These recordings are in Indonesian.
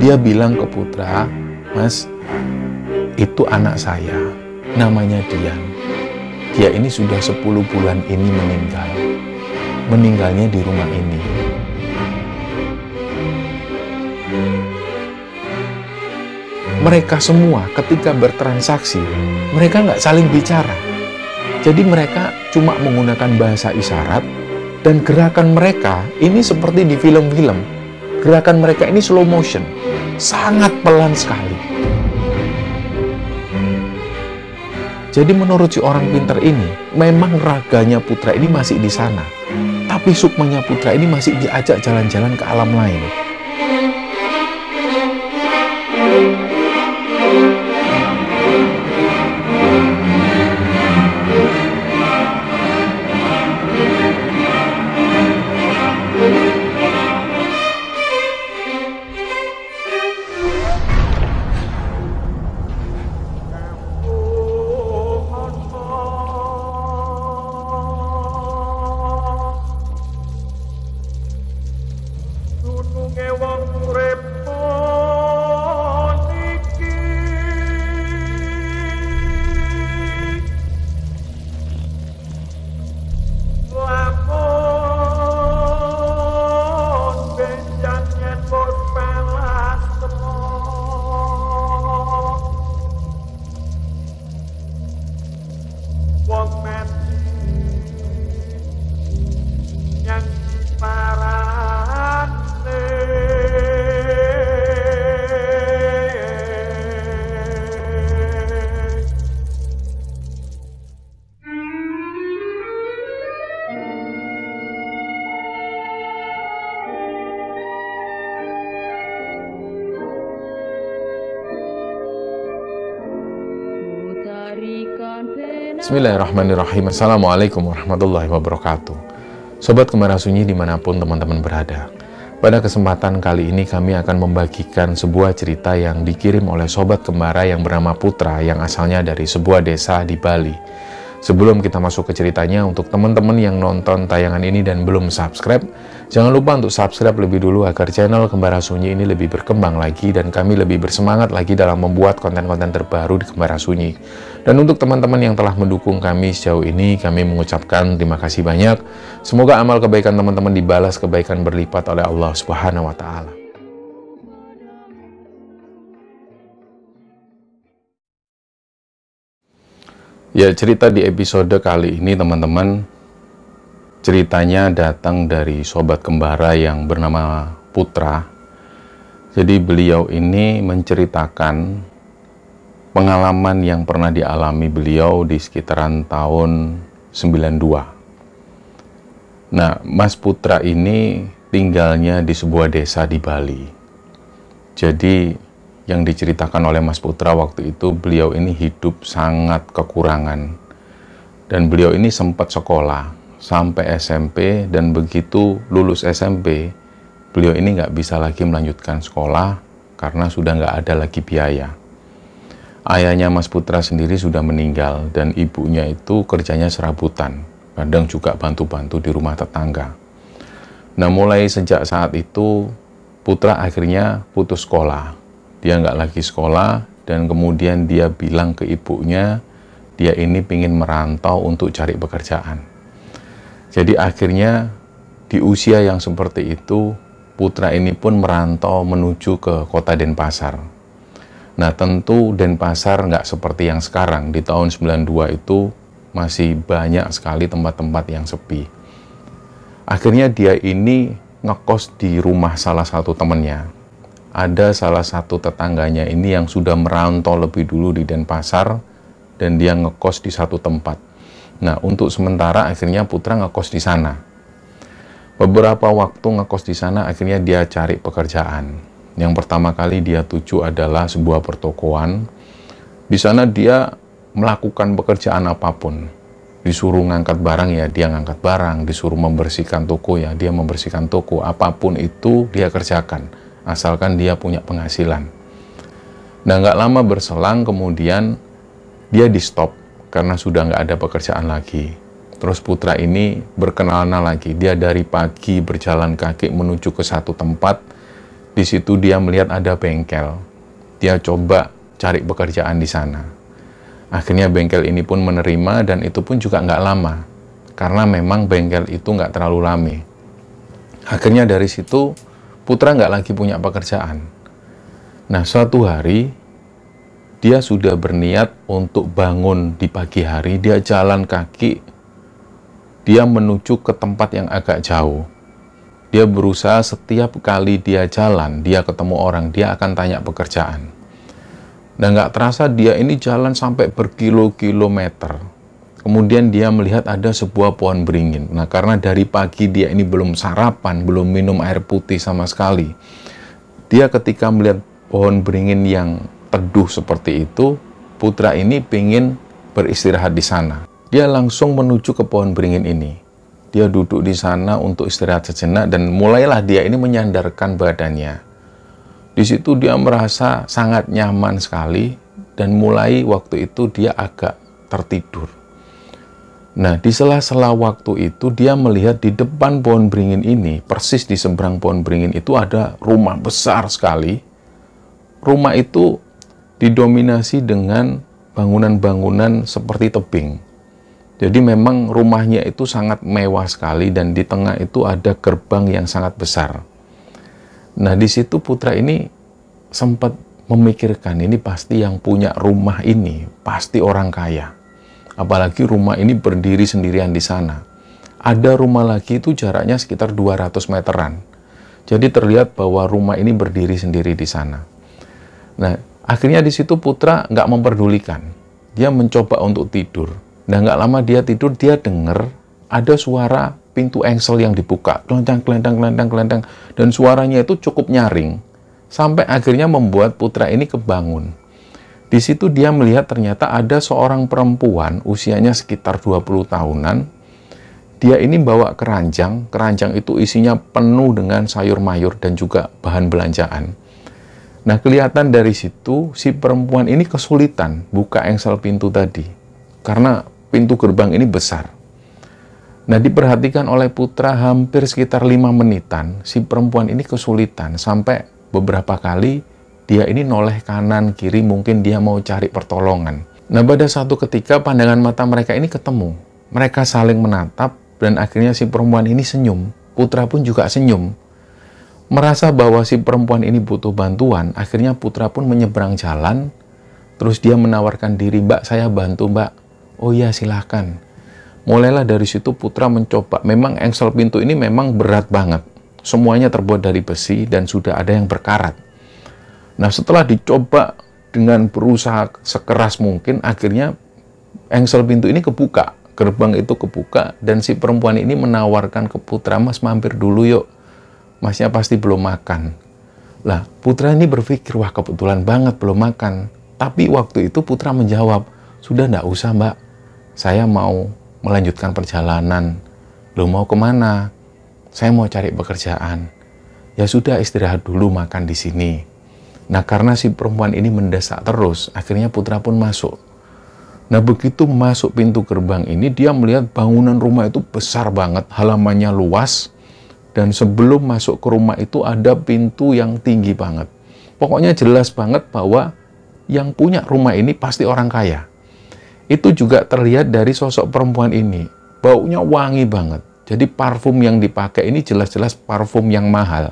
Dia bilang ke putra, "Mas, itu anak saya, namanya Dian. Dia ini sudah 10 bulan ini meninggal. Meninggalnya di rumah ini." Mereka semua ketika bertransaksi, mereka nggak saling bicara. Jadi mereka cuma menggunakan bahasa isyarat, dan gerakan mereka ini seperti di film-film. Gerakan mereka ini slow motion, sangat pelan sekali. Jadi menurut si orang pintar ini, memang raganya putra ini masih di sana, tapi sukmanya putra ini masih diajak jalan-jalan ke alam lain. Bismillahirrahmanirrahim. Assalamualaikum warahmatullahi wabarakatuh. Sobat Kemara Sunyi dimanapun teman-teman berada, pada kesempatan kali ini kami akan membagikan sebuah cerita yang dikirim oleh Sobat Kemara yang bernama Putra, yang asalnya dari sebuah desa di Bali. Sebelum kita masuk ke ceritanya, untuk teman-teman yang nonton tayangan ini dan belum subscribe, jangan lupa untuk subscribe lebih dulu agar channel Kemara Sunyi ini lebih berkembang lagi dan kami lebih bersemangat lagi dalam membuat konten-konten terbaru di Kemara Sunyi. Dan untuk teman-teman yang telah mendukung kami sejauh ini, kami mengucapkan terima kasih banyak. Semoga amal kebaikan teman-teman dibalas kebaikan berlipat oleh Allah Subhanahu wa Ta'ala. Ya, cerita di episode kali ini teman-teman, ceritanya datang dari sobat kembara yang bernama Putra. Jadi beliau ini menceritakan pengalaman yang pernah dialami beliau di sekitaran tahun 92. Nah, Mas Putra ini tinggalnya di sebuah desa di Bali. Jadi yang diceritakan oleh Mas Putra waktu itu, beliau ini hidup sangat kekurangan. Dan beliau ini sempat sekolah sampai SMP, dan begitu lulus SMP, beliau ini nggak bisa lagi melanjutkan sekolah karena sudah nggak ada lagi biaya. Ayahnya Mas Putra sendiri sudah meninggal, dan ibunya itu kerjanya serabutan, kadang juga bantu-bantu di rumah tetangga. Nah, mulai sejak saat itu, Putra akhirnya putus sekolah. Dia nggak lagi sekolah, dan kemudian dia bilang ke ibunya, dia ini ingin merantau untuk cari pekerjaan. Jadi akhirnya di usia yang seperti itu, Putra ini pun merantau menuju ke kota Denpasar. Nah, tentu Denpasar nggak seperti yang sekarang. Di tahun 92 itu masih banyak sekali tempat-tempat yang sepi. Akhirnya dia ini ngekos di rumah salah satu temannya. Ada salah satu tetangganya ini yang sudah merantau lebih dulu di Denpasar, dan dia ngekos di satu tempat. Nah, untuk sementara akhirnya Putra ngekos di sana. Beberapa waktu ngekos di sana, akhirnya dia cari pekerjaan. Yang pertama kali dia tuju adalah sebuah pertokoan. Di sana dia melakukan pekerjaan apapun. Disuruh ngangkat barang, ya dia ngangkat barang. Disuruh membersihkan toko, ya dia membersihkan toko. Apapun itu dia kerjakan, asalkan dia punya penghasilan. Nah, nggak lama berselang kemudian dia di stop karena sudah nggak ada pekerjaan lagi. Terus Putra ini berkenalan lagi. Dia dari pagi berjalan kaki menuju ke satu tempat. Di situ dia melihat ada bengkel. Dia coba cari pekerjaan di sana. Akhirnya bengkel ini pun menerima, dan itu pun juga nggak lama. Karena memang bengkel itu nggak terlalu rame. Akhirnya dari situ Putra nggak lagi punya pekerjaan. Nah, suatu hari dia sudah berniat untuk bangun di pagi hari. Dia jalan kaki. Dia menuju ke tempat yang agak jauh. Dia berusaha setiap kali dia jalan, dia ketemu orang, dia akan tanya pekerjaan. Dan nggak terasa dia ini jalan sampai berkilo-kilometer. Kemudian dia melihat ada sebuah pohon beringin. Nah, karena dari pagi dia ini belum sarapan, belum minum air putih sama sekali. Dia ketika melihat pohon beringin yang teduh seperti itu, Putra ini ingin beristirahat di sana. Dia langsung menuju ke pohon beringin ini. Dia duduk di sana untuk istirahat sejenak, dan mulailah dia ini menyandarkan badannya. Di situ dia merasa sangat nyaman sekali, dan mulai waktu itu dia agak tertidur. Nah, di sela-sela waktu itu dia melihat di depan pohon beringin ini, persis di seberang pohon beringin itu ada rumah besar sekali. Rumah itu didominasi dengan bangunan-bangunan seperti tebing. Jadi memang rumahnya itu sangat mewah sekali, dan di tengah itu ada gerbang yang sangat besar. Nah, di situ Putra ini sempat memikirkan, ini pasti yang punya rumah ini pasti orang kaya. Apalagi rumah ini berdiri sendirian di sana. Ada rumah lagi itu jaraknya sekitar 200 meteran. Jadi terlihat bahwa rumah ini berdiri sendiri di sana. Nah, akhirnya di situ Putra nggak memperdulikan. Dia mencoba untuk tidur. Nah, nggak lama dia tidur, dia dengar ada suara pintu engsel yang dibuka. Kelentang, kelentang, kelentang, kelentang. Dan suaranya itu cukup nyaring. Sampai akhirnya membuat Putra ini kebangun. Di situ dia melihat ternyata ada seorang perempuan usianya sekitar 20 tahunan. Dia ini bawa keranjang. Keranjang itu isinya penuh dengan sayur mayur dan juga bahan belanjaan. Nah, kelihatan dari situ si perempuan ini kesulitan buka engsel pintu tadi. Karena pintu gerbang ini besar. Nah, diperhatikan oleh Putra hampir sekitar 5 menitan, si perempuan ini kesulitan. Sampai beberapa kali dia ini noleh kanan, kiri, mungkin dia mau cari pertolongan. Nah, pada satu ketika pandangan mata mereka ini ketemu. Mereka saling menatap, dan akhirnya si perempuan ini senyum. Putra pun juga senyum. Merasa bahwa si perempuan ini butuh bantuan, akhirnya Putra pun menyeberang jalan. Terus dia menawarkan diri, "Mbak, saya bantu, Mbak." "Oh iya, silahkan." Mulailah dari situ Putra mencoba. Memang engsel pintu ini memang berat banget. Semuanya terbuat dari besi dan sudah ada yang berkarat. Nah, setelah dicoba dengan berusaha sekeras mungkin, akhirnya engsel pintu ini kebuka. Gerbang itu kebuka, dan si perempuan ini menawarkan ke Putra, "Mas, mampir dulu yuk. Masnya pasti belum makan." Lah, Putra ini berpikir, wah kebetulan banget belum makan. Tapi waktu itu Putra menjawab, "Sudah nggak usah, Mbak. Saya mau melanjutkan perjalanan." "Loh, mau kemana?" "Saya mau cari pekerjaan." "Ya sudah, istirahat dulu, makan di sini." Nah, karena si perempuan ini mendesak terus, akhirnya Putra pun masuk. Nah, begitu masuk pintu gerbang ini, dia melihat bangunan rumah itu besar banget, halamannya luas, dan sebelum masuk ke rumah itu ada pintu yang tinggi banget. Pokoknya jelas banget bahwa yang punya rumah ini pasti orang kaya. Itu juga terlihat dari sosok perempuan ini. Baunya wangi banget. Jadi parfum yang dipakai ini jelas-jelas parfum yang mahal.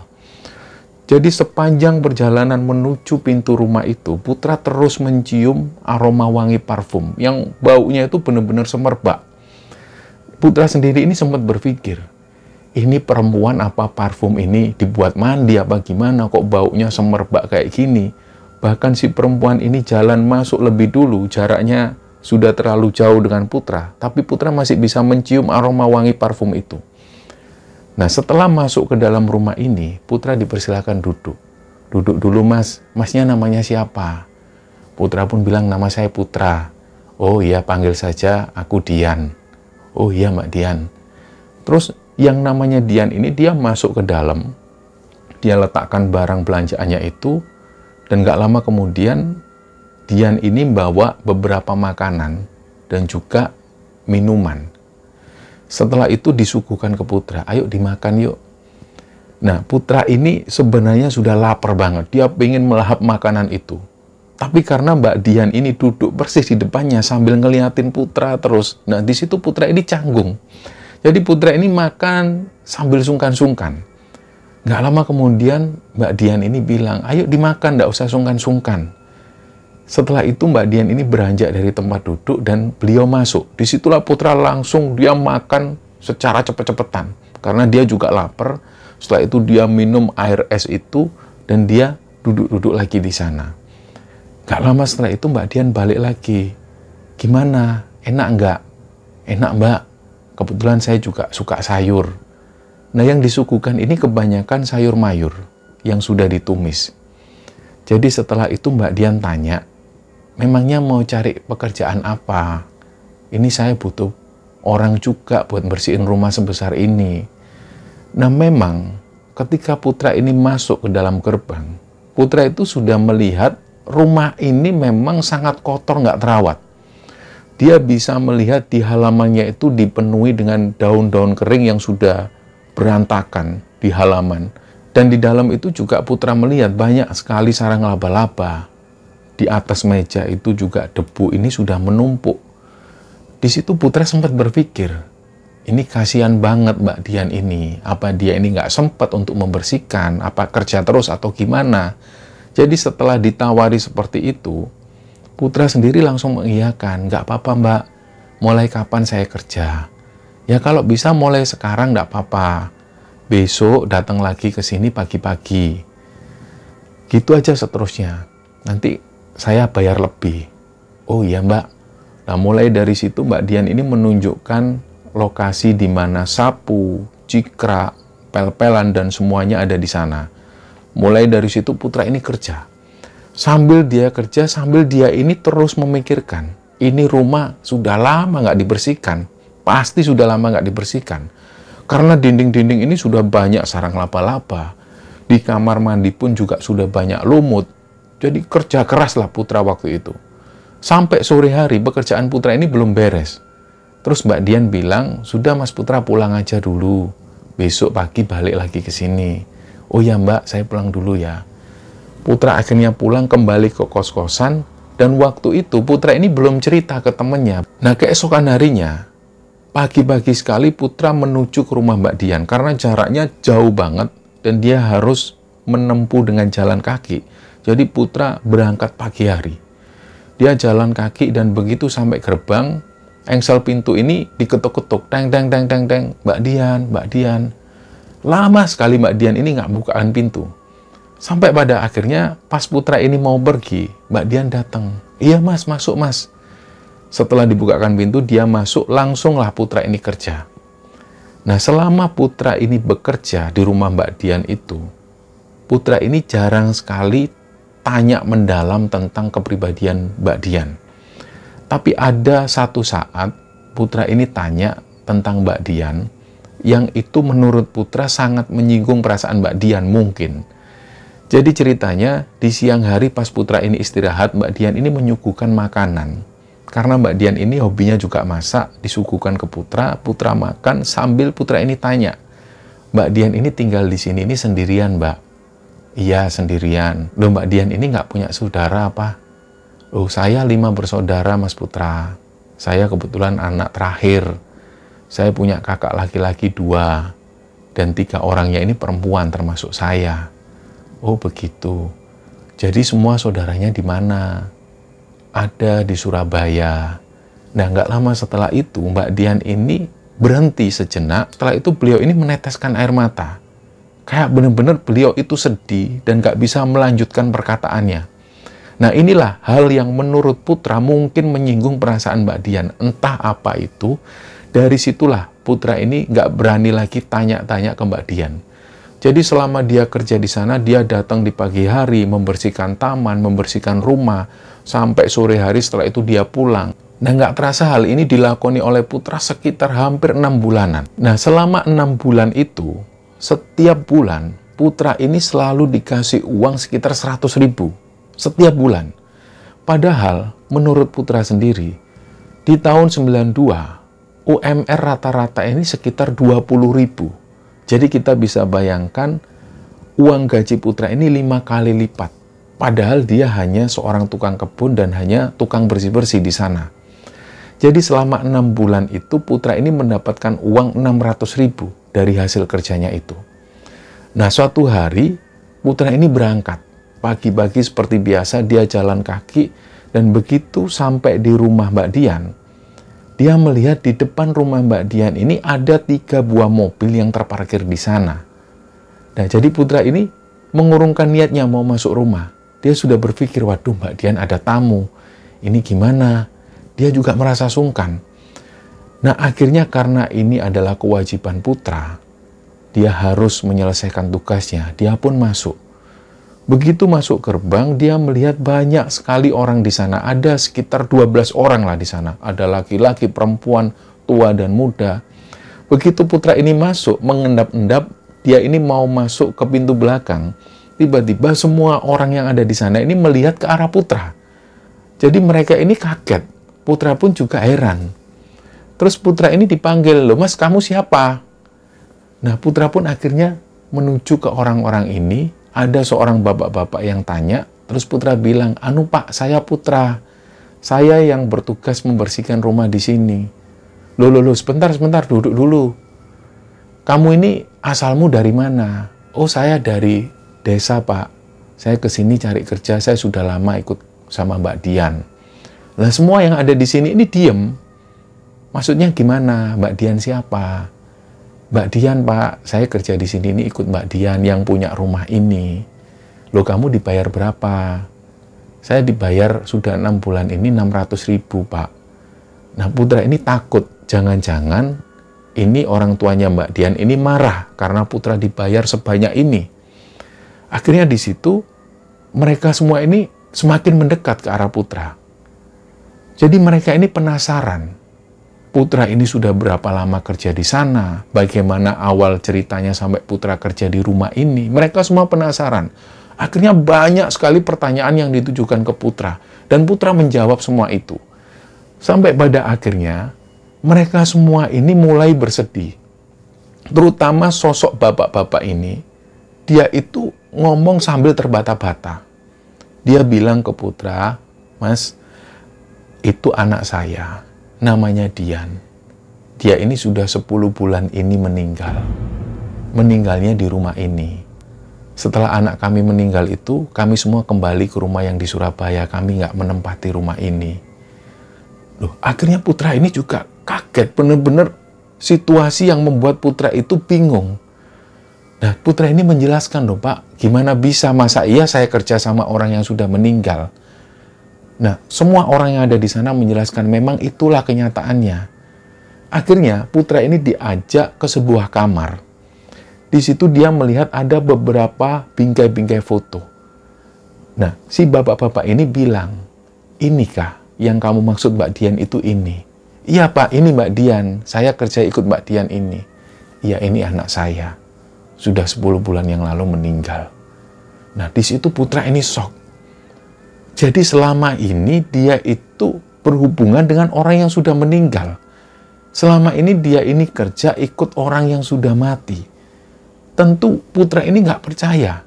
Jadi sepanjang perjalanan menuju pintu rumah itu, Putra terus mencium aroma wangi parfum yang baunya itu benar-benar semerbak. Putra sendiri ini sempat berpikir, ini perempuan apa parfum ini dibuat mandi apa gimana kok baunya semerbak kayak gini. Bahkan si perempuan ini jalan masuk lebih dulu, jaraknya sudah terlalu jauh dengan Putra, tapi Putra masih bisa mencium aroma wangi parfum itu. Nah, setelah masuk ke dalam rumah ini, Putra dipersilakan duduk. "Duduk dulu, Mas. Masnya namanya siapa?" Putra pun bilang, "Nama saya Putra." "Oh iya, panggil saja aku Dian." "Oh iya, Mbak Dian." Terus yang namanya Dian ini dia masuk ke dalam, dia letakkan barang belanjaannya itu, dan gak lama kemudian Dian ini bawa beberapa makanan dan juga minuman. Setelah itu disuguhkan ke Putra, "Ayo dimakan yuk." Nah, putra ini sebenarnya sudah lapar banget. Dia pengen melahap makanan itu. Tapi karena Mbak Dian ini duduk persis di depannya sambil ngeliatin putra terus. Nah, di situ putra ini canggung. Jadi putra ini makan sambil sungkan-sungkan. Nggak lama kemudian Mbak Dian ini bilang, ayo dimakan, nggak usah sungkan-sungkan. Setelah itu Mbak Dian ini beranjak dari tempat duduk dan beliau masuk. Disitulah putra langsung dia makan secara cepet-cepetan. Karena dia juga lapar. Setelah itu dia minum air es itu dan dia duduk-duduk lagi di sana. Gak lama setelah itu Mbak Dian balik lagi. Gimana? Enak nggak? Enak Mbak. Kebetulan saya juga suka sayur. Nah, yang disuguhkan ini kebanyakan sayur mayur yang sudah ditumis. Jadi setelah itu Mbak Dian tanya, memangnya mau cari pekerjaan apa? Ini saya butuh orang juga buat bersihin rumah sebesar ini. Nah, memang ketika putra ini masuk ke dalam gerbang, putra itu sudah melihat rumah ini memang sangat kotor, nggak terawat. Dia bisa melihat di halamannya itu dipenuhi dengan daun-daun kering yang sudah berantakan di halaman. Dan di dalam itu juga putra melihat banyak sekali sarang laba-laba. Di atas meja itu juga debu ini sudah menumpuk. Di situ putra sempat berpikir, ini kasihan banget Mbak Dian ini. Apa dia ini nggak sempat untuk membersihkan? Apa kerja terus atau gimana? Jadi setelah ditawari seperti itu, putra sendiri langsung mengiyakan, nggak apa-apa Mbak, mulai kapan saya kerja? Ya kalau bisa mulai sekarang nggak apa-apa, besok datang lagi ke sini pagi-pagi. Gitu aja seterusnya, nanti saya bayar lebih. Oh iya Mbak. Nah mulai dari situ Mbak Dian ini menunjukkan lokasi di mana sapu, cikra, pel-pelan dan semuanya ada di sana. Mulai dari situ putra ini kerja. Sambil dia kerja, sambil dia ini terus memikirkan, ini rumah sudah lama nggak dibersihkan. Pasti sudah lama nggak dibersihkan. Karena dinding-dinding ini sudah banyak sarang laba-laba. Di kamar mandi pun juga sudah banyak lumut. Jadi kerja keraslah putra waktu itu. Sampai sore hari pekerjaan putra ini belum beres. Terus Mbak Dian bilang, sudah Mas Putra pulang aja dulu. Besok pagi balik lagi ke sini. Oh ya Mbak, saya pulang dulu ya. Putra akhirnya pulang kembali ke kos-kosan, dan waktu itu Putra ini belum cerita ke temannya. Nah, keesokan harinya, pagi-pagi sekali Putra menuju ke rumah Mbak Dian, karena jaraknya jauh banget, dan dia harus menempuh dengan jalan kaki. Jadi Putra berangkat pagi hari. Dia jalan kaki, dan begitu sampai gerbang, engsel pintu ini diketuk-ketuk, teng, teng, teng, teng, teng, Mbak Dian, Mbak Dian. Lama sekali Mbak Dian ini nggak bukaan pintu. Sampai pada akhirnya pas Putra ini mau pergi, Mbak Dian datang. Iya Mas, masuk Mas. Setelah dibukakan pintu, dia masuk, langsunglah Putra ini kerja. Nah, selama Putra ini bekerja di rumah Mbak Dian itu, Putra ini jarang sekali tanya mendalam tentang kepribadian Mbak Dian. Tapi ada satu saat, Putra ini tanya tentang Mbak Dian, yang itu menurut Putra sangat menyinggung perasaan Mbak Dian mungkin. Jadi ceritanya, di siang hari pas Putra ini istirahat, Mbak Dian ini menyuguhkan makanan. Karena Mbak Dian ini hobinya juga masak, disuguhkan ke Putra, Putra makan sambil Putra ini tanya, Mbak Dian ini tinggal di sini ini sendirian Mbak? Iya sendirian. Loh Mbak Dian ini nggak punya saudara apa? Loh saya 5 bersaudara Mas Putra. Saya kebetulan anak terakhir. Saya punya kakak laki-laki 2, dan 3 orangnya ini perempuan termasuk saya. Oh begitu. Jadi semua saudaranya di mana? Ada di Surabaya. Nah nggak lama setelah itu Mbak Dian ini berhenti sejenak. Setelah itu beliau ini meneteskan air mata. Kayak benar-benar beliau itu sedih dan nggak bisa melanjutkan perkataannya. Nah inilah hal yang menurut Putra mungkin menyinggung perasaan Mbak Dian. Entah apa itu. Dari situlah Putra ini nggak berani lagi tanya-tanya ke Mbak Dian. Jadi selama dia kerja di sana, dia datang di pagi hari, membersihkan taman, membersihkan rumah, sampai sore hari setelah itu dia pulang. Nah nggak terasa hal ini dilakoni oleh Putra sekitar hampir 6 bulanan. Nah selama 6 bulan itu, setiap bulan Putra ini selalu dikasih uang sekitar 100.000 setiap bulan. Padahal menurut Putra sendiri, di tahun 92, UMR rata-rata ini sekitar 20.000. Jadi kita bisa bayangkan uang gaji putra ini 5 kali lipat. Padahal dia hanya seorang tukang kebun dan hanya tukang bersih-bersih di sana. Jadi selama 6 bulan itu putra ini mendapatkan uang 600.000 dari hasil kerjanya itu. Nah, suatu hari putra ini berangkat. Pagi-pagi seperti biasa dia jalan kaki, dan begitu sampai di rumah Mbak Dian, dia melihat di depan rumah Mbak Dian ini ada 3 buah mobil yang terparkir di sana. Nah, jadi putra ini mengurungkan niatnya mau masuk rumah. Dia sudah berpikir, waduh Mbak Dian ada tamu. Ini gimana? Dia juga merasa sungkan. Nah, akhirnya karena ini adalah kewajiban putra, dia harus menyelesaikan tugasnya. Dia pun masuk. Begitu masuk gerbang, dia melihat banyak sekali orang di sana. Ada sekitar 12 orang lah di sana. Ada laki-laki, perempuan, tua dan muda. Begitu putra ini masuk, mengendap-endap, dia ini mau masuk ke pintu belakang. Tiba-tiba semua orang yang ada di sana ini melihat ke arah putra. Jadi mereka ini kaget. Putra pun juga heran. Terus putra ini dipanggil, loh mas kamu siapa? Nah putra pun akhirnya menuju ke orang-orang ini. Ada seorang bapak-bapak yang tanya, terus putra bilang, anu pak, saya putra. Saya yang bertugas membersihkan rumah di sini. Loh, sebentar, duduk dulu. Kamu ini asalmu dari mana? Oh, saya dari desa pak. Saya ke sini cari kerja, saya sudah lama ikut sama Mbak Dian. Nah, semua yang ada di sini ini diem. Maksudnya gimana? Mbak Dian siapa? Mbak Dian, Pak, saya kerja di sini ini ikut Mbak Dian yang punya rumah ini. Loh, kamu dibayar berapa? Saya dibayar sudah 6 bulan ini 600.000, Pak. Nah, putra ini takut. Jangan-jangan ini orang tuanya Mbak Dian ini marah karena putra dibayar sebanyak ini. Akhirnya di situ mereka semua ini semakin mendekat ke arah putra. Jadi mereka ini penasaran. Putra ini sudah berapa lama kerja di sana? Bagaimana awal ceritanya sampai putra kerja di rumah ini? Mereka semua penasaran. Akhirnya banyak sekali pertanyaan yang ditujukan ke putra. Dan putra menjawab semua itu. Sampai pada akhirnya, mereka semua ini mulai bersedih. Terutama sosok bapak-bapak ini, dia itu ngomong sambil terbata-bata. Dia bilang ke putra, mas, itu anak saya. Namanya Dian. Dia ini sudah 10 bulan ini meninggal. Meninggalnya di rumah ini. Setelah anak kami meninggal itu, kami semua kembali ke rumah yang di Surabaya. Kami nggak menempati rumah ini. Loh, akhirnya putra ini juga kaget. Benar-benar situasi yang membuat putra itu bingung. Nah, putra ini menjelaskan, loh Pak, gimana bisa, masa iya saya kerja sama orang yang sudah meninggal? Nah, semua orang yang ada di sana menjelaskan memang itulah kenyataannya. Akhirnya, putra ini diajak ke sebuah kamar. Di situ dia melihat ada beberapa bingkai-bingkai foto. Nah, si bapak-bapak ini bilang, inikah yang kamu maksud Mbak Dian itu ini? Iya Pak, ini Mbak Dian. Saya kerja ikut Mbak Dian ini. Iya, ini anak saya. Sudah 10 bulan yang lalu meninggal. Nah, di situ putra ini shock. Jadi selama ini dia itu berhubungan dengan orang yang sudah meninggal. Selama ini dia ini kerja ikut orang yang sudah mati. Tentu putra ini nggak percaya.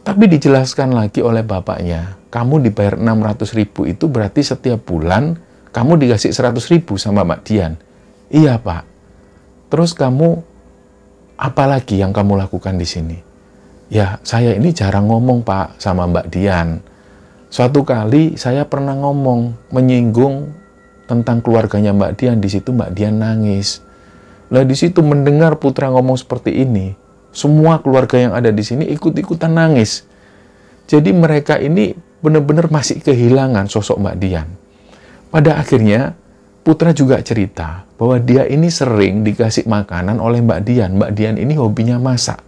Tapi dijelaskan lagi oleh bapaknya, kamu dibayar 600.000 itu berarti setiap bulan kamu dikasih 100.000 sama Mbak Dian. Iya Pak. Terus kamu, apa lagi yang kamu lakukan di sini? Ya saya ini jarang ngomong Pak sama Mbak Dian. Suatu kali saya pernah ngomong, menyinggung tentang keluarganya Mbak Dian. Di situ Mbak Dian nangis. Lah di situ mendengar putra ngomong seperti ini, semua keluarga yang ada di sini ikut-ikutan nangis. Jadi mereka ini benar-benar masih kehilangan sosok Mbak Dian. Pada akhirnya putra juga cerita bahwa dia ini sering dikasih makanan oleh Mbak Dian. Mbak Dian ini hobinya masak.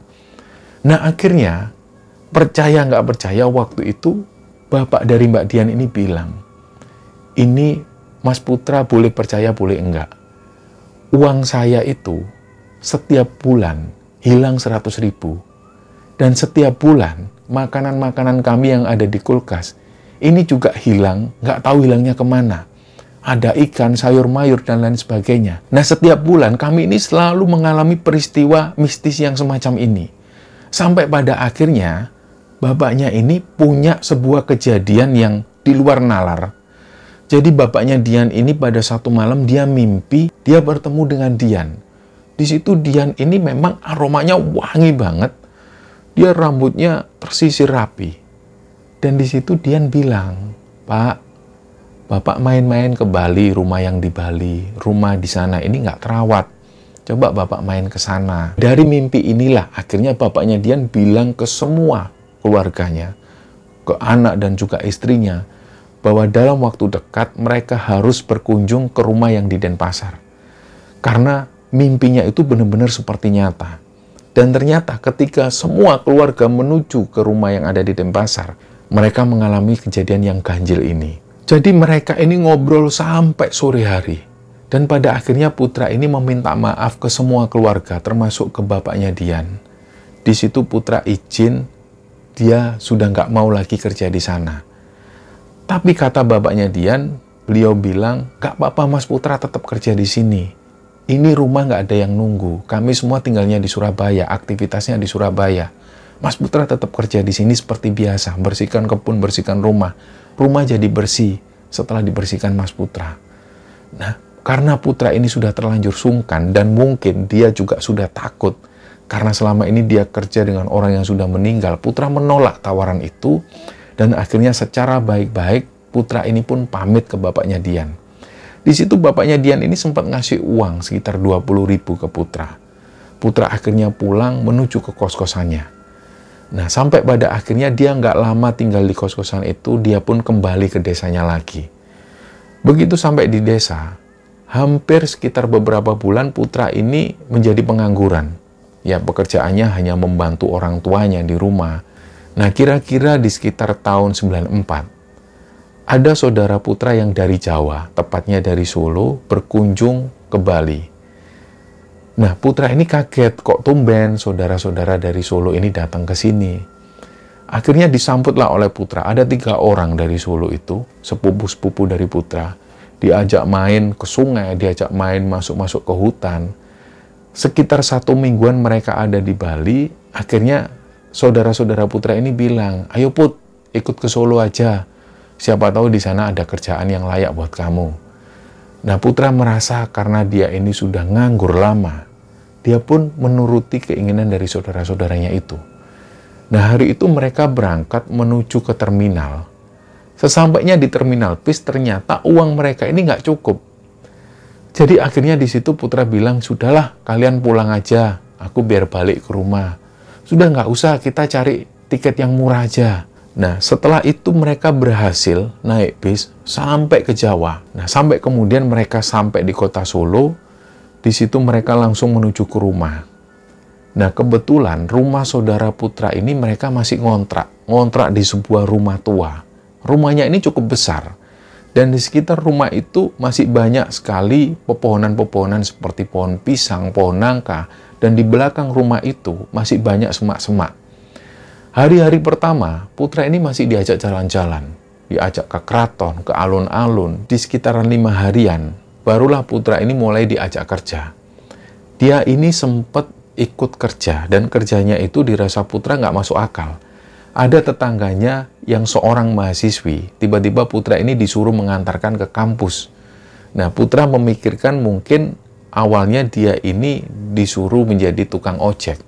Nah akhirnya percaya nggak percaya waktu itu bapak dari Mbak Dian ini bilang, ini Mas Putra boleh percaya boleh enggak. Uang saya itu setiap bulan hilang 100.000. Dan setiap bulan makanan-makanan kami yang ada di kulkas ini juga hilang, nggak tahu hilangnya kemana. Ada ikan, sayur mayur, dan lain sebagainya. Nah setiap bulan kami ini selalu mengalami peristiwa mistis yang semacam ini. Sampai pada akhirnya, bapaknya ini punya sebuah kejadian yang di luar nalar. Jadi bapaknya Dian ini pada satu malam dia mimpi, dia bertemu dengan Dian. Di situ Dian ini memang aromanya wangi banget. Dia rambutnya tersisir rapi. Dan di situ Dian bilang, "Pak, Bapak main-main ke Bali, rumah yang di Bali. Rumah di sana ini nggak terawat. Coba Bapak main ke sana." Dari mimpi inilah akhirnya bapaknya Dian bilang ke semua keluarganya, ke anak dan juga istrinya, bahwa dalam waktu dekat mereka harus berkunjung ke rumah yang di Denpasar. Karena mimpinya itu benar-benar seperti nyata. Dan ternyata ketika semua keluarga menuju ke rumah yang ada di Denpasar, mereka mengalami kejadian yang ganjil ini. Jadi mereka ini ngobrol sampai sore hari. Dan pada akhirnya putra ini meminta maaf ke semua keluarga, termasuk ke bapaknya Dian. Di situ putra izin, dia sudah nggak mau lagi kerja di sana. Tapi kata bapaknya Dian, beliau bilang, "Nggak apa-apa Mas Putra tetap kerja di sini. Ini rumah nggak ada yang nunggu. Kami semua tinggalnya di Surabaya, aktivitasnya di Surabaya. Mas Putra tetap kerja di sini seperti biasa, bersihkan kebun, bersihkan rumah. Rumah jadi bersih setelah dibersihkan Mas Putra." Nah, karena putra ini sudah terlanjur sungkan dan mungkin dia juga sudah takut karena selama ini dia kerja dengan orang yang sudah meninggal, putra menolak tawaran itu dan akhirnya secara baik-baik putra ini pun pamit ke bapaknya Dian. Di situ bapaknya Dian ini sempat ngasih uang sekitar 20.000 ke putra. Putra akhirnya pulang menuju ke kos-kosannya. Nah, sampai pada akhirnya dia nggak lama tinggal di kos-kosan itu, dia pun kembali ke desanya lagi. Begitu sampai di desa, hampir sekitar beberapa bulan putra ini menjadi pengangguran. Ya, pekerjaannya hanya membantu orang tuanya di rumah. Nah, kira-kira di sekitar tahun 94, ada saudara putra yang dari Jawa, tepatnya dari Solo, berkunjung ke Bali. Nah, putra ini kaget, kok tumben saudara-saudara dari Solo ini datang ke sini. Akhirnya disambutlah oleh putra. Ada 3 orang dari Solo itu, sepupu-sepupu dari putra. Diajak main ke sungai, diajak main masuk-masuk ke hutan. Sekitar 1 mingguan mereka ada di Bali. Akhirnya saudara-saudara putra ini bilang, "Ayo Put, ikut ke Solo aja. Siapa tahu di sana ada kerjaan yang layak buat kamu." Nah, putra merasa karena dia ini sudah nganggur lama, dia pun menuruti keinginan dari saudara-saudaranya itu. Nah, hari itu mereka berangkat menuju ke terminal. Sesampainya di terminal bis, ternyata uang mereka ini nggak cukup. Jadi akhirnya di situ putra bilang, "Sudahlah, kalian pulang aja, aku biar balik ke rumah. Sudah nggak usah, kita cari tiket yang murah aja." Nah, setelah itu mereka berhasil naik bis sampai ke Jawa. Nah, sampai kemudian mereka sampai di kota Solo. Di situ mereka langsung menuju ke rumah. Nah, kebetulan rumah saudara putra ini mereka masih ngontrak di sebuah rumah tua. Rumahnya ini cukup besar. Dan di sekitar rumah itu masih banyak sekali pepohonan-pepohonan seperti pohon pisang, pohon nangka. Dan di belakang rumah itu masih banyak semak-semak. Hari-hari pertama, putra ini masih diajak jalan-jalan. Diajak ke keraton, ke alun-alun. Di sekitaran 5 harian, barulah putra ini mulai diajak kerja. Dia ini sempat ikut kerja, dan kerjanya itu dirasa putra nggak masuk akal. Ada tetangganya yang seorang mahasiswi, tiba-tiba putra ini disuruh mengantarkan ke kampus. Nah, putra memikirkan mungkin awalnya dia ini disuruh menjadi tukang ojek.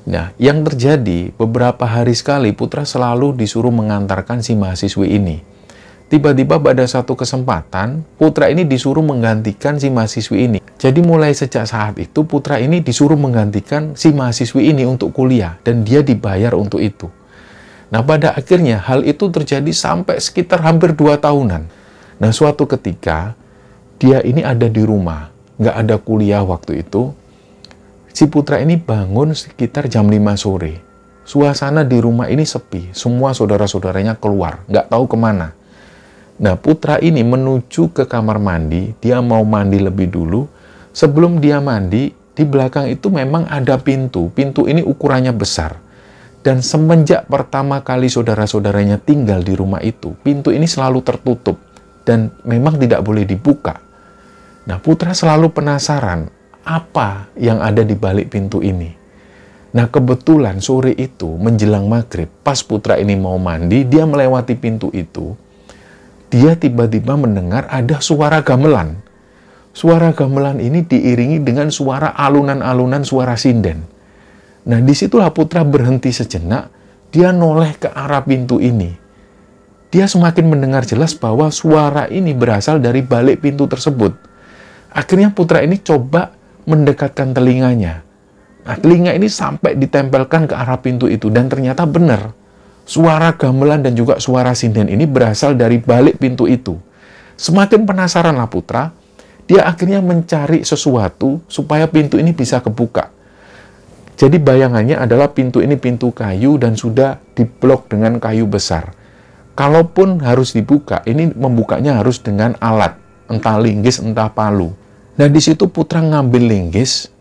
Nah, yang terjadi beberapa hari sekali putra selalu disuruh mengantarkan si mahasiswi ini. Tiba-tiba pada satu kesempatan, putra ini disuruh menggantikan si mahasiswi ini. Jadi mulai sejak saat itu, putra ini disuruh menggantikan si mahasiswi ini untuk kuliah, dan dia dibayar untuk itu. Nah, pada akhirnya hal itu terjadi sampai sekitar hampir 2 tahunan. Nah, suatu ketika, dia ini ada di rumah, nggak ada kuliah waktu itu. Si putra ini bangun sekitar jam 5 sore. Suasana di rumah ini sepi, semua saudara-saudaranya keluar, nggak tahu kemana. Nah, putra ini menuju ke kamar mandi, dia mau mandi lebih dulu. Sebelum dia mandi, di belakang itu memang ada pintu. Pintu ini ukurannya besar. Dan semenjak pertama kali saudara-saudaranya tinggal di rumah itu, pintu ini selalu tertutup dan memang tidak boleh dibuka. Nah, putra selalu penasaran, apa yang ada di balik pintu ini. Nah, kebetulan sore itu menjelang maghrib, pas putra ini mau mandi, dia melewati pintu itu, dia tiba-tiba mendengar ada suara gamelan. Suara gamelan ini diiringi dengan suara alunan-alunan suara sinden. Nah, disitulah putra berhenti sejenak, dia noleh ke arah pintu ini. Dia semakin mendengar jelas bahwa suara ini berasal dari balik pintu tersebut. Akhirnya putra ini coba mendekatkan telinganya. Nah, telinga ini sampai ditempelkan ke arah pintu itu, dan ternyata benar. Suara gamelan dan juga suara sinden ini berasal dari balik pintu itu. Semakin penasaranlah putra, dia akhirnya mencari sesuatu supaya pintu ini bisa kebuka. Jadi bayangannya adalah pintu ini pintu kayu dan sudah diblok dengan kayu besar. Kalaupun harus dibuka, ini membukanya harus dengan alat, entah linggis, entah palu. Nah, di situ putra ngambil linggis,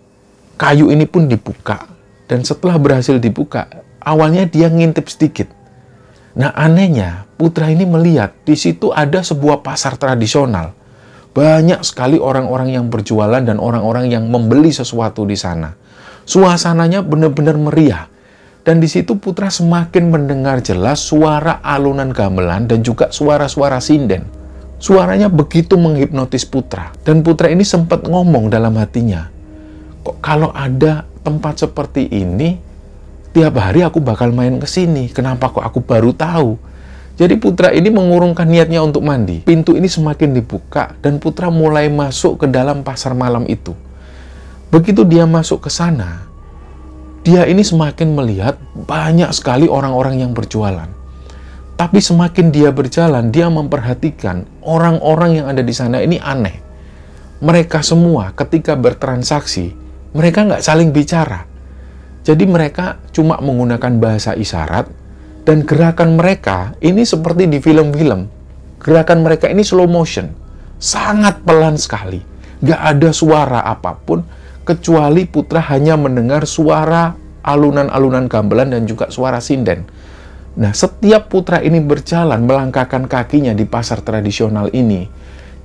kayu ini pun dibuka, dan setelah berhasil dibuka, awalnya dia ngintip sedikit. Nah, anehnya, putra ini melihat di situ ada sebuah pasar tradisional. Banyak sekali orang-orang yang berjualan dan orang-orang yang membeli sesuatu di sana. Suasananya benar-benar meriah. Dan di situ putra semakin mendengar jelas suara alunan gamelan dan juga suara-suara sinden. Suaranya begitu menghipnotis putra. Dan putra ini sempat ngomong dalam hatinya, kok kalau ada tempat seperti ini, tiap hari aku bakal main ke sini. Kenapa kok aku baru tahu? Jadi putra ini mengurungkan niatnya untuk mandi. Pintu ini semakin dibuka dan putra mulai masuk ke dalam pasar malam itu. Begitu dia masuk ke sana, dia ini semakin melihat banyak sekali orang-orang yang berjualan. Tapi semakin dia berjalan, dia memperhatikan orang-orang yang ada di sana ini aneh. Mereka semua ketika bertransaksi, mereka nggak saling bicara. Jadi mereka cuma menggunakan bahasa isyarat, dan gerakan mereka ini seperti di film-film. Gerakan mereka ini slow motion, sangat pelan sekali. Nggak ada suara apapun, kecuali putra hanya mendengar suara alunan-alunan gamelan dan juga suara sinden. Nah, setiap putra ini berjalan melangkahkan kakinya di pasar tradisional ini,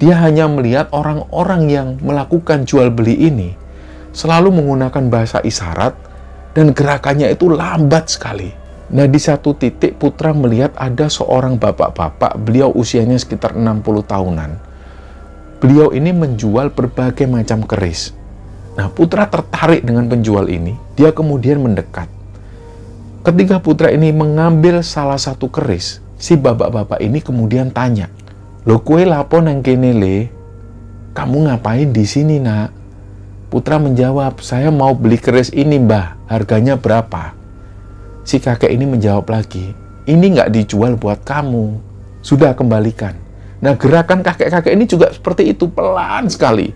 dia hanya melihat orang-orang yang melakukan jual beli ini selalu menggunakan bahasa isyarat dan gerakannya itu lambat sekali. Nah, di satu titik putra melihat ada seorang bapak-bapak, beliau usianya sekitar 60 tahunan. Beliau ini menjual berbagai macam keris. Nah, putra tertarik dengan penjual ini, dia kemudian mendekat. Ketika putra ini mengambil salah satu keris, si bapak-bapak ini kemudian tanya, "Loh, kue lapo nang kene le? Kamu ngapain di sini, nak?" Putra menjawab, "Saya mau beli keris ini, mbah. Harganya berapa?" Si kakek ini menjawab lagi, "Ini nggak dijual buat kamu. Sudah, kembalikan." Nah, gerakan kakek-kakek ini juga seperti itu, pelan sekali.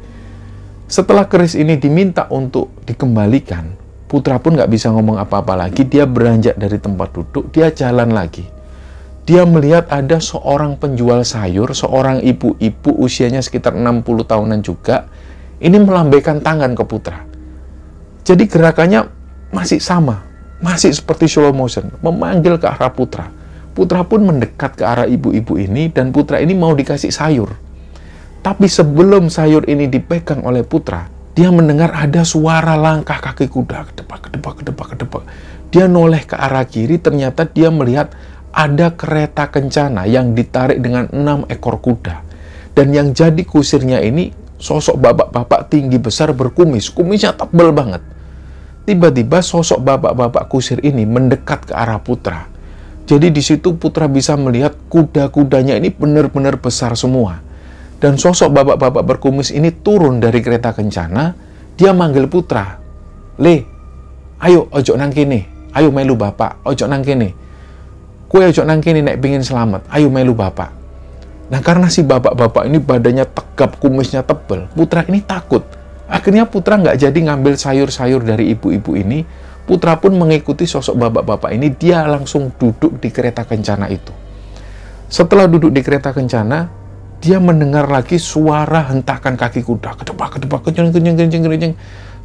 Setelah keris ini diminta untuk dikembalikan, putra pun nggak bisa ngomong apa-apa lagi. Dia beranjak dari tempat duduk, dia jalan lagi. Dia melihat ada seorang penjual sayur, seorang ibu-ibu usianya sekitar 60 tahunan juga, ini melambaikan tangan ke putra. Jadi gerakannya masih sama, masih seperti slow motion, memanggil ke arah putra. Putra pun mendekat ke arah ibu-ibu ini, dan putra ini mau dikasih sayur. Tapi sebelum sayur ini dipegang oleh putra, dia mendengar ada suara langkah kaki kuda, kedepak, kedepak, kedepak, kedepak. Dia noleh ke arah kiri, ternyata dia melihat ada kereta kencana yang ditarik dengan 6 ekor kuda. Dan yang jadi kusirnya ini sosok bapak-bapak tinggi besar berkumis, kumisnya tebal banget. Tiba-tiba sosok bapak-bapak kusir ini mendekat ke arah putra. Jadi di situ putra bisa melihat kuda-kudanya ini benar-benar besar semua. Dan sosok bapak-bapak berkumis ini turun dari kereta kencana, dia manggil putra, "Le, ayo ojo nang kene, ayo melu bapak, ojo nang kene. Kue ojo nang kene nek pingin selamat, ayo melu bapak." Nah, karena si bapak-bapak ini badannya tegap, kumisnya tebal, putra ini takut. Akhirnya putra nggak jadi ngambil sayur-sayur dari ibu-ibu ini. Putra pun mengikuti sosok bapak-bapak ini, dia langsung duduk di kereta kencana itu. Setelah duduk di kereta kencana, dia mendengar lagi suara hentakan kaki kuda, kedepak, kedepak, kenceng, kenceng, kenceng, kenceng.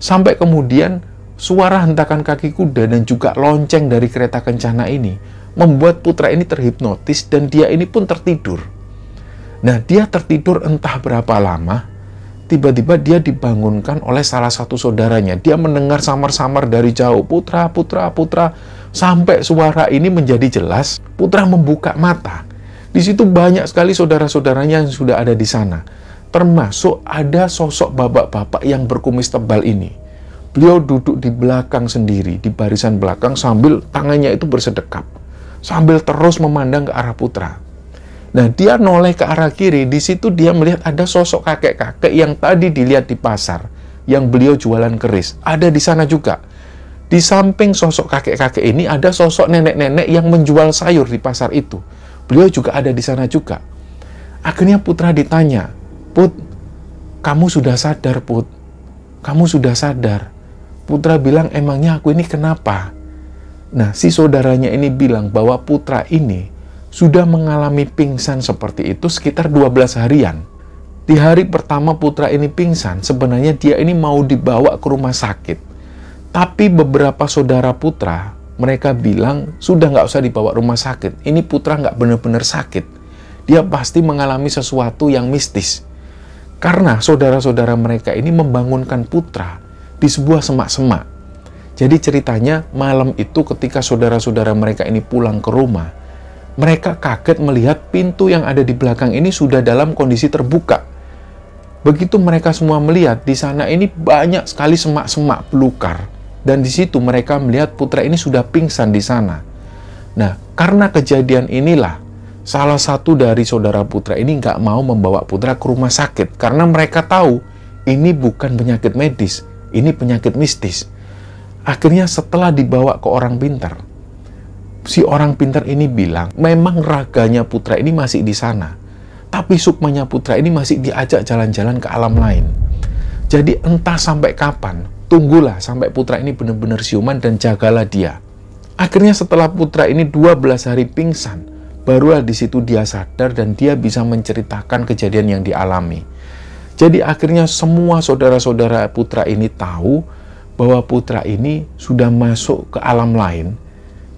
Sampai kemudian suara hentakan kaki kuda dan juga lonceng dari kereta kencana ini membuat putra ini terhipnotis dan dia ini pun tertidur. Nah, dia tertidur entah berapa lama, tiba-tiba dia dibangunkan oleh salah satu saudaranya. Dia mendengar samar-samar dari jauh, "Putra, putra, putra." Sampai suara ini menjadi jelas, Putra membuka mata. Di situ banyak sekali saudara-saudaranya yang sudah ada di sana. Termasuk ada sosok bapak-bapak yang berkumis tebal ini. Beliau duduk di belakang sendiri, di barisan belakang sambil tangannya itu bersedekap. Sambil terus memandang ke arah Putra. Nah, dia noleh ke arah kiri, di situ dia melihat ada sosok kakek-kakek yang tadi dilihat di pasar, yang beliau jualan keris. Ada di sana juga. Di samping sosok kakek-kakek ini ada sosok nenek-nenek yang menjual sayur di pasar itu. Beliau juga ada di sana juga. Akhirnya Putra ditanya, "Put, kamu sudah sadar, Put? Kamu sudah sadar?" Putra bilang, "Emangnya aku ini kenapa?" Nah, si saudaranya ini bilang bahwa Putra ini sudah mengalami pingsan seperti itu sekitar 12 harian. Di hari pertama Putra ini pingsan, sebenarnya dia ini mau dibawa ke rumah sakit. Tapi beberapa saudara Putra, mereka bilang, sudah nggak usah dibawa rumah sakit. Ini Putra nggak benar-benar sakit. Dia pasti mengalami sesuatu yang mistis. Karena saudara-saudara mereka ini membangunkan Putra di sebuah semak-semak. Jadi ceritanya malam itu ketika saudara-saudara mereka ini pulang ke rumah, mereka kaget melihat pintu yang ada di belakang ini sudah dalam kondisi terbuka. Begitu mereka semua melihat, di sana ini banyak sekali semak-semak belukar. Dan di situ mereka melihat Putra ini sudah pingsan di sana. Nah, karena kejadian inilah, salah satu dari saudara Putra ini nggak mau membawa Putra ke rumah sakit. Karena mereka tahu, ini bukan penyakit medis, ini penyakit mistis. Akhirnya setelah dibawa ke orang pintar, si orang pintar ini bilang, memang raganya Putra ini masih di sana. Tapi sukmanya Putra ini masih diajak jalan-jalan ke alam lain. Jadi entah sampai kapan, tunggulah sampai Putra ini benar-benar siuman dan jagalah dia. Akhirnya setelah Putra ini 12 hari pingsan, barulah di situ dia sadar dan dia bisa menceritakan kejadian yang dialami. Jadi akhirnya semua saudara-saudara Putra ini tahu bahwa Putra ini sudah masuk ke alam lain.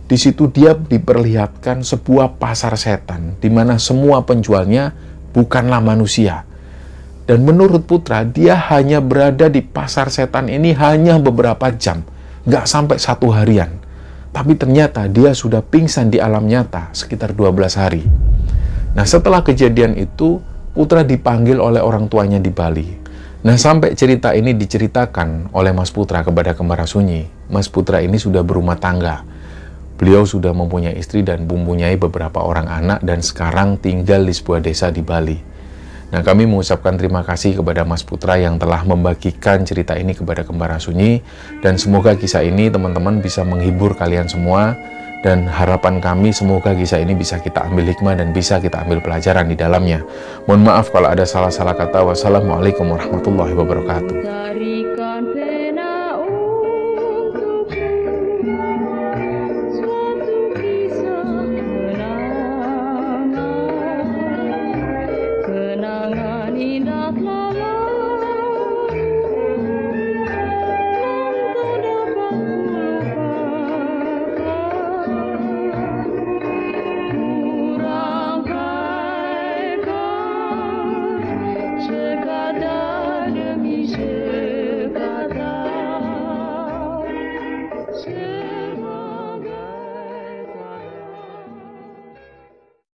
Di situ dia diperlihatkan sebuah pasar setan, di mana semua penjualnya bukanlah manusia. Dan menurut Putra, dia hanya berada di pasar setan ini hanya beberapa jam, nggak sampai 1 harian. Tapi ternyata dia sudah pingsan di alam nyata sekitar 12 hari. Nah, setelah kejadian itu, Putra dipanggil oleh orang tuanya di Bali. Nah, sampai cerita ini diceritakan oleh Mas Putra kepada Kembara Sunyi. Mas Putra ini sudah berumah tangga. Beliau sudah mempunyai istri dan mempunyai beberapa orang anak dan sekarang tinggal di sebuah desa di Bali. Nah, kami mengucapkan terima kasih kepada Mas Putra yang telah membagikan cerita ini kepada Kembara Sunyi. Dan semoga kisah ini teman-teman bisa menghibur kalian semua. Dan harapan kami semoga kisah ini bisa kita ambil hikmah dan bisa kita ambil pelajaran di dalamnya. Mohon maaf kalau ada salah-salah kata. Wassalamualaikum warahmatullahi wabarakatuh.